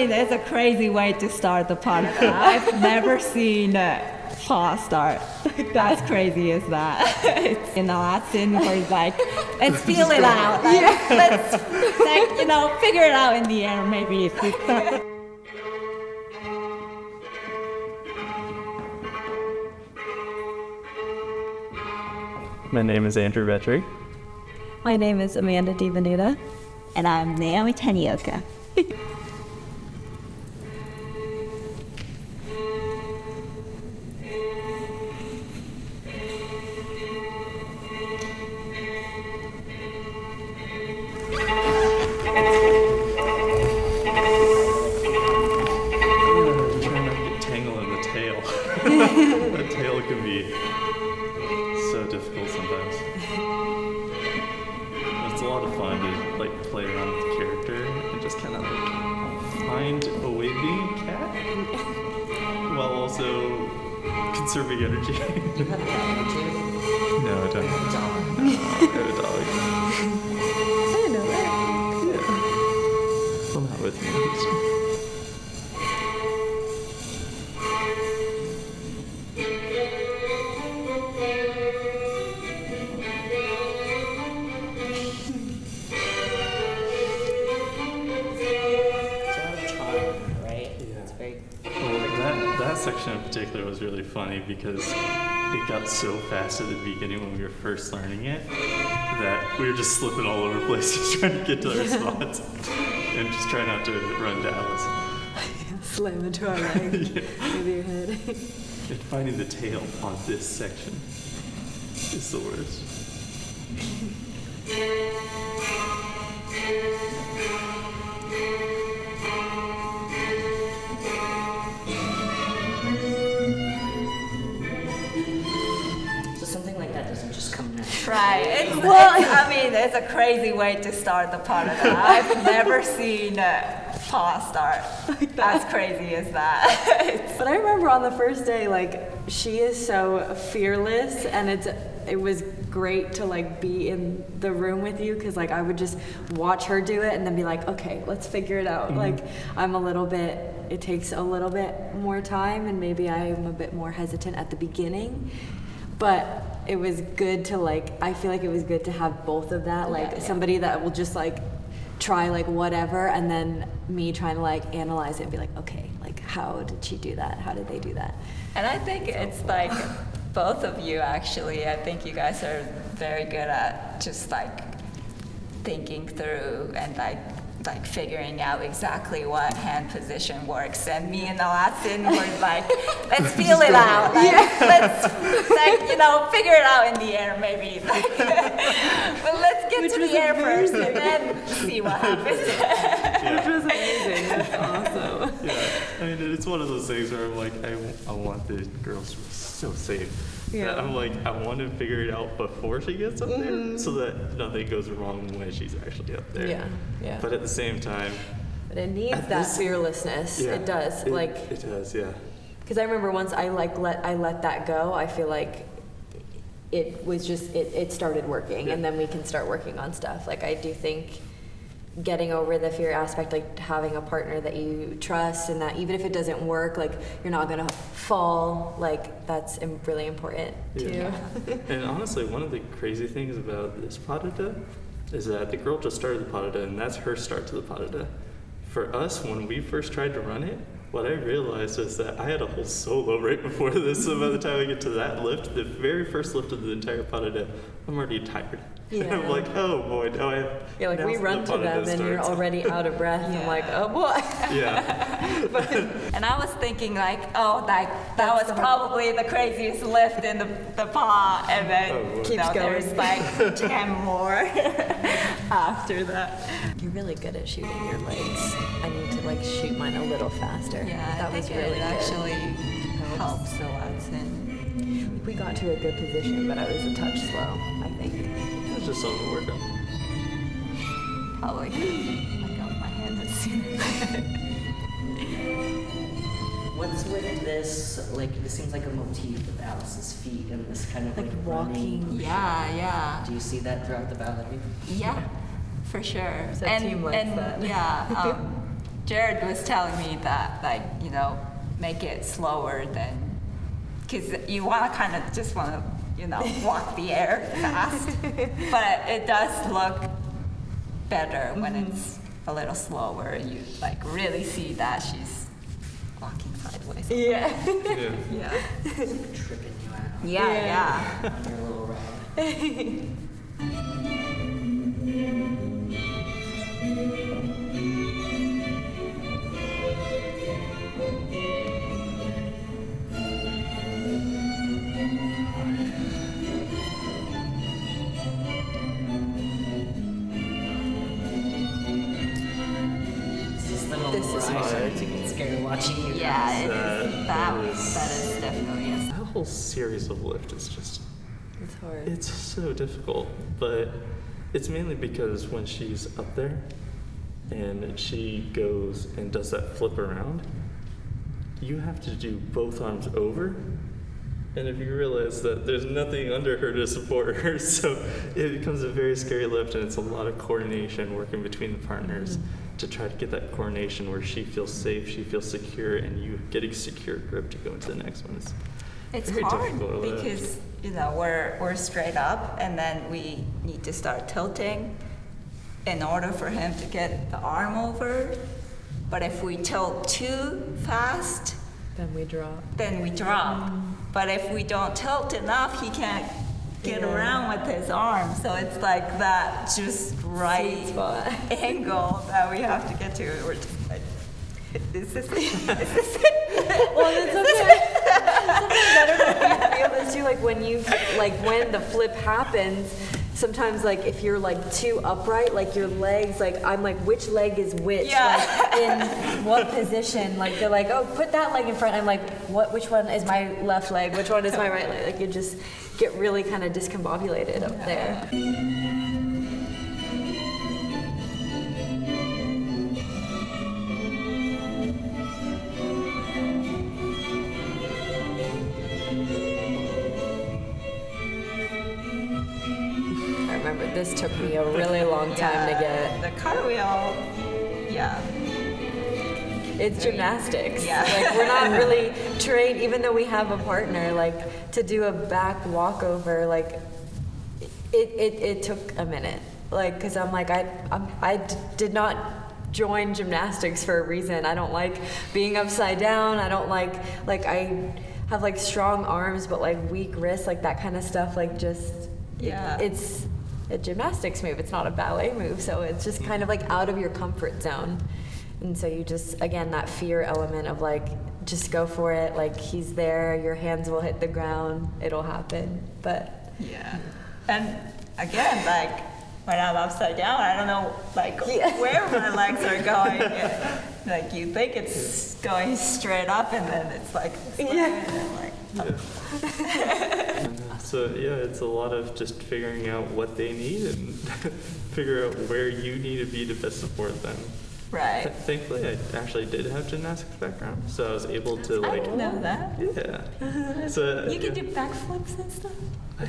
mean, it's a crazy way to start the podcast. I've never seen paw start. That's crazy as that. It's in the Latin where it's like, let's feel it out. Like, let's, like, you know, figure it out in the air maybe. If we My name is Andrew Vetri. My name is Amanda DiVenuta. And I'm Naomi Tanioka. The tail can be so difficult sometimes. It's a lot of fun to like play around with the character and just kind of like find a way being a cat while also conserving energy. Do you have a cat too? No, I don't. A dog. I have a dog. I didn't know that. Yeah. Well, not with me. That section in particular was really funny because it got so fast at the beginning when we were first learning it that we were just slipping all over the place just trying to get to our spots and just try not to run Dallas. Slam into our leg with your head. And finding the tail on this section is the worst. Right. I mean, it's a crazy way to start the part of that. I've never seen paw start. As crazy as that. But I remember on the first day, like, she is so fearless, and it was great to like be in the room with you because like I would just watch her do it and then be like, okay, let's figure it out. Like it takes a little bit more time, and maybe I'm a bit more hesitant at the beginning, but it was good to like, I feel like it was good to have both of that, like somebody that will just like try like whatever, and then me trying to like analyze it and be like, okay, like how did she do that? How did they do that? And I think it's like both of you actually, I think you guys are very good at just like thinking through and like figuring out exactly what hand position works. And me and the Latin were like, let's feel it out. Like, let's like, you know, figure it out in the air maybe. Like, but let's get to the air first and then see what happens. Which was amazing. That's awesome. Yeah, I mean, it's one of those things where I'm like, I want the girls to be so safe. Yeah. That I'm like, I want to figure it out before she gets up there so that nothing goes wrong when she's actually up there. Yeah. But at the same time, but it needs that fearlessness. Yeah, it does. It does, yeah. Because I remember once I let that go, I feel like it was just it started working, and then we can start working on stuff. Like I do think getting over the fear aspect, like having a partner that you trust, and that even if it doesn't work, like you're not gonna fall, like that's really important too. Yeah. And honestly, one of the crazy things about this pas de deux is that the girl just started the pas de deux, and that's her start to the pas de deux. For us, when we first tried to run it, what I realized is that I had a whole solo right before this, so by the time I get to that lift, the very first lift of the entire pas de deux, I'm already tired. Yeah. And I'm like, oh boy, now I have... Yeah, like we run to them and you're already out of breath. I'm like, oh boy. Yeah. And I was thinking like, oh, like that was probably the craziest lift in the paw, and then there's like 10 more after that. You're really good at shooting your legs. I need to like shoot mine a little faster. Yeah, that was really good. Actually helps a lot. We got to a good position, but I was a touch slow, I think. It's just something to work on. Probably could have let go of my hand as sooner. What's with this, like, this seems like a motif of Alice's feet and this kind of like walking. Running. Yeah. Do you see that throughout the ballet? Yeah, for sure. So team likes that. Yeah, Jared was telling me that, like, you know, make it slower than, because you want to kind of just want to, you know, walk the air fast. But it does look better when it's a little slower. You like really see that she's walking sideways. Yeah. Yeah. Yeah. Tripping you out Yeah. on your little ride. This is the moment where I started to get scared watching you Yeah, guys. that is definitely a That whole series of lift is just, It's hard. it's so difficult. But it's mainly because when she's up there and she goes and does that flip around, you have to do both arms over. And if you realize that there's nothing under her to support her, so it becomes a very scary lift, and it's a lot of coordination working between the partners to try to get that coordination where she feels safe, she feels secure, and you get a secure grip to go into the next one. It's very hard difficult to lift. because, you know, we're straight up and then we need to start tilting in order for him to get the arm over. But if we tilt too fast, Then we drop. then we drop. But if we don't tilt enough, he can't get Yeah. around with his arm. So it's like that just right Sweet spot. angle that we have to get to. We're just like, is this it? Is this Well, it's okay. Sometimes I don't know if you feel this too, like when the flip happens, sometimes like if you're like too upright, like your legs, like I'm like, which leg is which? Yeah. Like in what position? Like they're like, oh, put that leg in front. I'm like, which one is my left leg? Which one is my right leg? Like you just get really kind of discombobulated up there. I remember this took me a really long time to get. The cartwheel, yeah. It's gymnastics. Yeah. Like we're not really trained, even though we have a partner, like to do a back walkover, like it took a minute. Like, cause I'm like, did not join gymnastics for a reason. I don't like being upside down. I don't like I have like strong arms, but like weak wrists, like that kind of stuff. Like just, Yeah. it's a gymnastics move. It's not a ballet move. So it's just kind of like out of your comfort zone. And so you just, again, that fear element of like, just go for it. Like he's there, your hands will hit the ground, it'll happen. But Yeah. And again, like when I'm upside down, I don't know like Yeah. where my legs are going. Like you think it's going straight up and then it's like, Yeah. and then, like Yeah. So yeah, it's a lot of just figuring out what they need and figure out where you need to be to best support them. right. Thankfully, I actually did have gymnastics background, so I was able to I like, didn't know that. yeah. So You can do backflips and stuff. I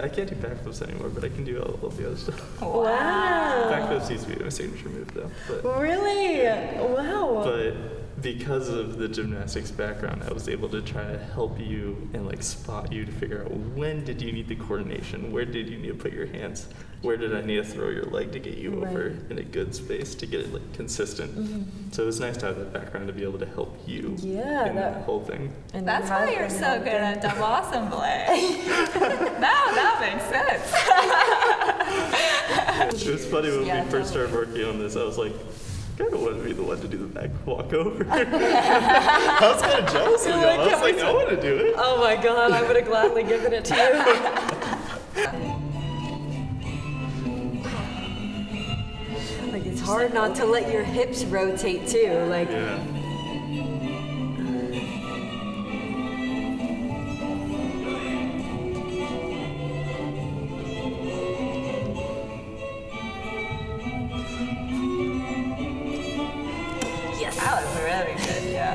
can't do backflips anymore, but I can do all of the other stuff. wow. Backflips used to be my signature move though, but. Really? Wow. But because of the gymnastics background, I was able to try to help you and like spot you to figure out when did you need the coordination, where did you need to put your hands, where did I need to throw your leg to get you over in a good space to get it like consistent. So it was nice to have that background to be able to help you Yeah, in that- that whole thing. And That's you why have you're been so good helping. at double assembly. Now that makes sense. It was funny when Yeah, we first totally. started working on this, I was like, I kind of want to be the one to do the back walkover. I was kind of jealous of y'all. I was like, I want to do it. Oh my god, I would have gladly given it to you. Like it's hard not to let your hips rotate too. Like Yeah. That was really good, yeah.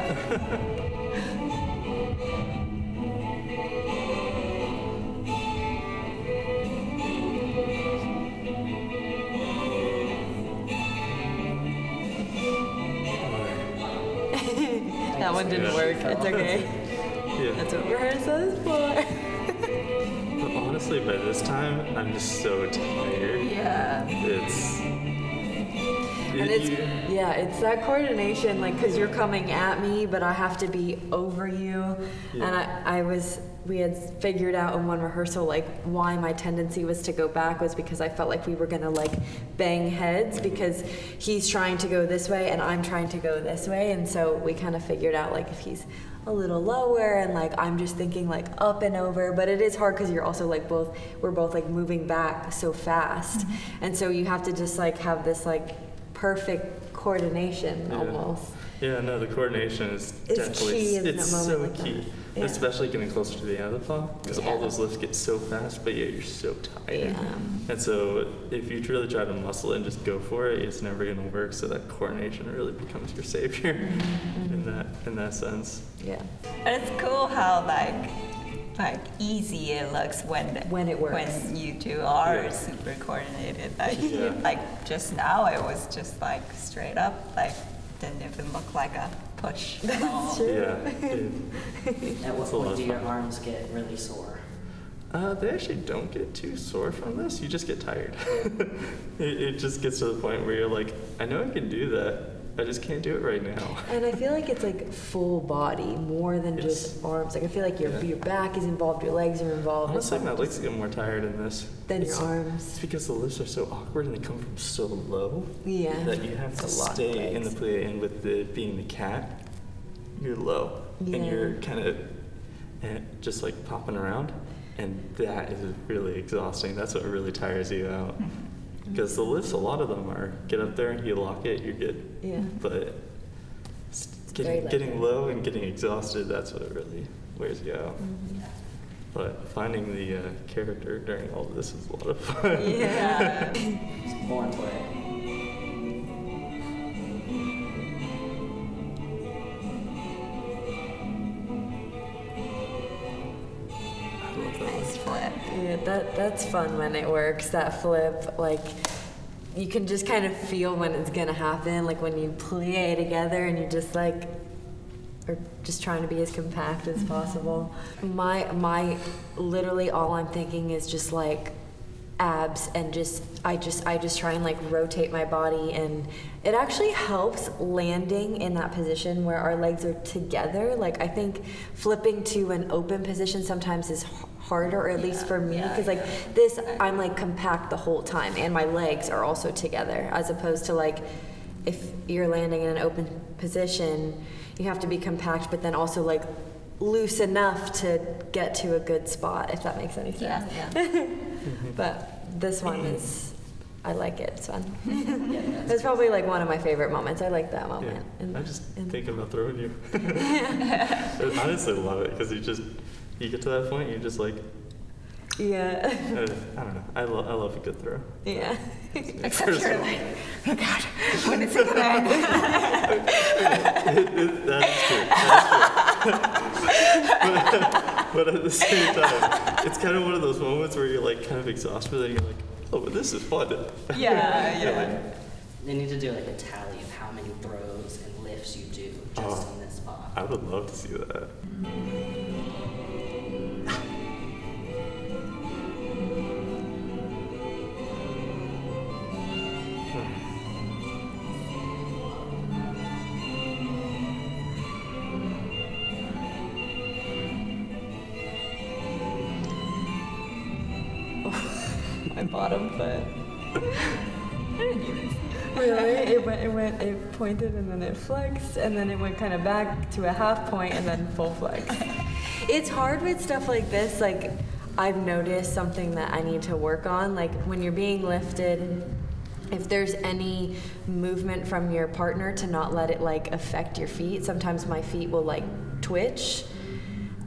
That one didn't work. It's okay. Yeah. That's what rehearsal is for. But honestly, by this time, I'm just so tired. Yeah. And it's that coordination, like, because you're coming at me, but I have to be over you. Yeah. And we had figured out in one rehearsal, like, why my tendency was to go back was because I felt like we were gonna, like, bang heads because he's trying to go this way and I'm trying to go this way. And so we kind of figured out, like, if he's a little lower and, like, I'm just thinking, like, up and over. But it is hard because you're also, like, we're both, like, moving back so fast. And so you have to just, like, have this, like, perfect coordination almost. Yeah, no, the coordination is definitely key in it's a moment so like key, that. Yeah. especially getting closer to the end of the fall because all those lifts get so fast, but you're so tired. Yeah. And so if you really try to muscle it and just go for it, it's never going to work. So that coordination really becomes your savior in that sense. Yeah. And it's cool how like easy it looks when it works. when you two are super coordinated. Like just now it was just like straight up, like didn't even look like a push at all. Yeah. At what It's a lot point of do your fun. arms get really sore? They actually don't get too sore from this. You just get tired. it just gets to the point where you're like, I know I can do that. I just can't do it right now. And I feel like it's like full body more than just arms. Like I feel like your back is involved, your legs are involved. Honestly, my legs get more tired in this. Than your arms. It's because the lifts are so awkward and they come from so low Yeah. that you have to It's a lot of stay in the legs. plie. And with being the cat, you're low and Yeah. you're kind of just like popping around, and that is really exhausting. That's what really tires you out. Because the lifts, a lot of them are get up there, you lock it, you're good. Yeah. But very getting light. low and getting exhausted, that's what really wears you out. But finding the character during all of this is a lot of fun. Yeah. It's born for it. I love that. Nice flip. Yeah, that's fun when it works, that flip. Like, you can just kind of feel when it's gonna happen, like when you plie together and you just like, are just trying to be as compact as possible. My literally all I'm thinking is just like abs and I just try and like rotate my body, and it actually helps landing in that position where our legs are together. Like I think flipping to an open position sometimes is harder, or at least for me, because like this I'm like compact the whole time and my legs are also together, as opposed to like if you're landing in an open position you have to be compact but then also like loose enough to get to a good spot, if that makes any sense. Yeah. But this one is, I like it, it's fun. Yeah, that's It's probably like one of my favorite moments. I like that moment. Yeah, I just think about throwing you. I honestly love it because you get to that point, you're just like, Yeah. I don't know. I love a good throw. Yeah. Except you're like, oh God, when is it gonna end? That's true. But at the same time, it's kind of one of those moments where you're like kind of exhausted and you're like, oh, but this is fun. Yeah. They need to do like a tally of how many throws and lifts you do just in this spot. I would love to see that. My bottom foot. I didn't even see it. Really? It pointed and then it flexed and then it went kind of back to a half point and then full flex. It's hard with stuff like this. Like, I've noticed something that I need to work on. Like, when you're being lifted, if there's any movement from your partner, to not let it like affect your feet. Sometimes my feet will like twitch.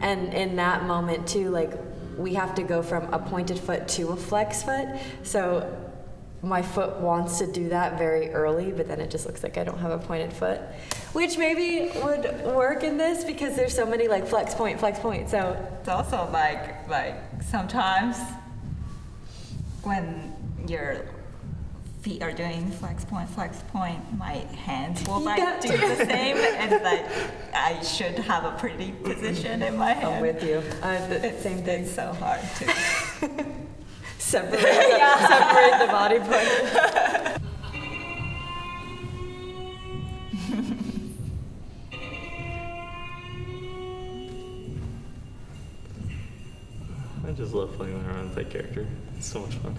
And in that moment too, like, we have to go from a pointed foot to a flex foot. So my foot wants to do that very early, but then it just looks like I don't have a pointed foot, which maybe would work in this because there's so many like flex point. So It's also like sometimes when your feet are doing flex point, my hands will like do the same, and like I should have a pretty position in my hand. I'm with you. Same thing. It's so hard to Separate the body part. I just love playing around with that character. It's so much fun.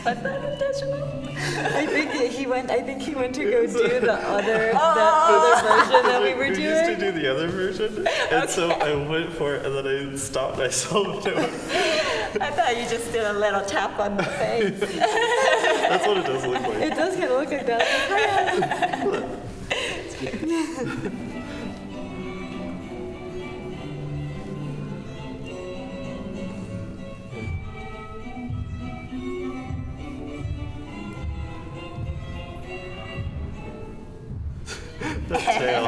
Was that intentional? I think he went to go do the other version that we were We doing. used to do the other version, and so I went for it, and then I stopped. I saw what it was. I thought you just did a little tap on the face. That's what it does look like. It does kind of look like that. That tail.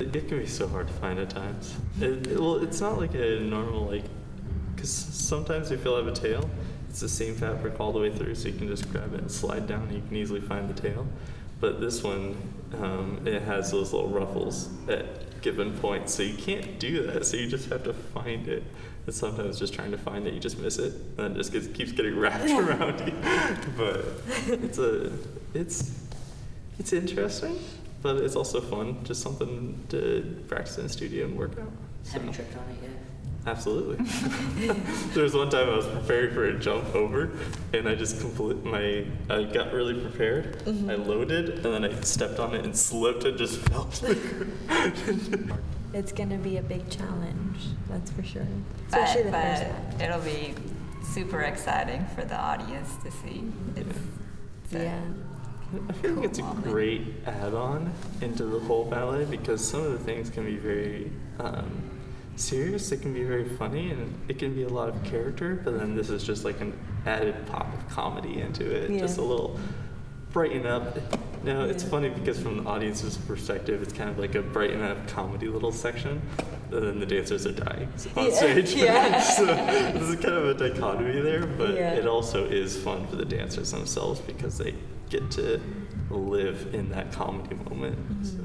It can be so hard to find at times. Well, it's not like a normal, like, because sometimes if you'll have a tail, it's the same fabric all the way through, so you can just grab it and slide down and you can easily find the tail. But this one, it has those little ruffles at given points, so you can't do that, so you just have to find it. And sometimes just trying to find it, you just miss it, and it just keeps getting wrapped around you. But it's interesting, but it's also fun, just something to practice in the studio and work out. Have you tripped on it yet? Absolutely. There was one time I was preparing for a jump over, and I just I got really prepared. Mm-hmm. I loaded, and then I stepped on it and slipped and just fell to the ground. It's gonna be a big challenge, that's for sure. Especially the first half. It'll be super exciting for the audience to see. Yeah. I feel like it's a great add-on into the whole ballet because some of the things can be very serious, it can be very funny, and it can be a lot of character, but then this is just like an added pop of comedy into it, just a little brighten up. Now, it's funny because from the audience's perspective, it's kind of like a brighten up comedy little section, and then the dancers are dying on stage. So this is kind of a dichotomy there, but it also is fun for the dancers themselves because they get to live in that comedy moment. So.